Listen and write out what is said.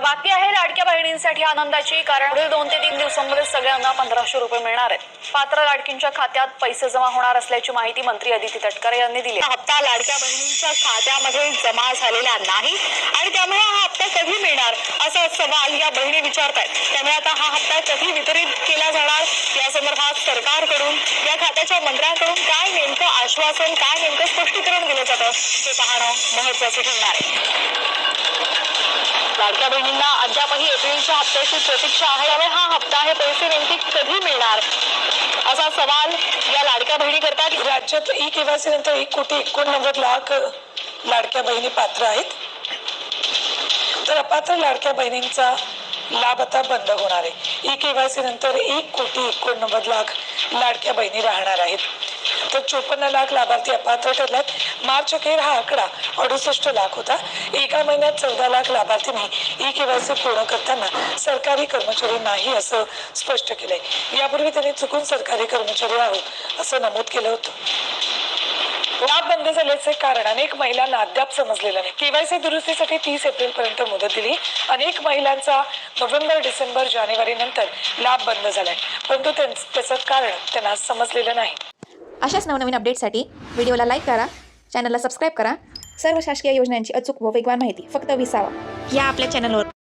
बाकी आहे लाडक्या बहिणींसाठी आनंदाची, कारण पुढील 2 ते 3 दिवसांमध्ये सगळ्यांना 1500 रुपये मिळणार आहेत। पात्र लाडकींच्या खात्यात पैसे जमा होणार असल्याची माहिती मंत्री अदिती तटकरे यांनी दिली। हा हप्ता लाडक्या बहिणींच्या खात्यामध्ये जमा झालेला नाही आणि त्यामुळे हा हप्ता कधी मिळणार असा सवाल या बहिणी विचारतायत। त्यामुळे आता हा हप्ता कधी वितरित केला जाणार या संदर्भात सरकारकडून या खात्याच्या मंत्र्यांकडून काय नेमकं आश्वासन, काय नेमकं स्पष्टीकरण दिलं जातं ते पाहणं महत्त्वाचं ठरणार आहे। लाडक्या बहिणींना अद्यापही एप्रिलच्या हप्त्याची प्रतीक्षा आहे, त्यामुळे हा हप्ता हे पैसे नेमके कधी मिळणार असा सवाल या लाडक्या बहिणी करतात। राज्यात ई-केवायसी नंतर 1,89,00,000 लाडक्या बहिणी पात्र आहेत, तर अपात्र लाडक्या बहिणींचा लाभ आता बंद होणार आहे। ई-केवायसी नंतर 1,89,00,000 लाडक्या बहिणी राहणार आहेत, तर 54 लाख लाभार्थी अपात्र ठरल्यात। मार्च अखेर हा आकडा 68 लाख होता। एका महिन्यात 14 लाख लाभार्थींनी ई-केवायसी पूर्ण करताना सरकारी कर्मचारी नाही असं स्पष्ट केलंय। यापूर्वी त्यांनी चुकून सरकारी कर्मचारी आहोत असं नमूद केलं होतं। लाभ बंद झाल्याचे कारण अनेक महिलांना अद्याप समजलेलं नाही। केवायसी दुरुस्तीसाठी 30 एप्रिल पर्यंत मुदत दिली। अनेक महिलांचा नोव्हेंबर, डिसेंबर, जानेवारी नंतर लाभ बंद झालाय, परंतु त्याचं कारण त्यांना समजलेलं नाही। अशाच नवनवीन अपडेटसाठी व्हिडिओला लाईक करा, चॅनलला सबस्क्राईब करा। सर्व शासकीय योजनांची अचूक व वेगवान माहिती फक्त 20 या आपल्या चॅनलवर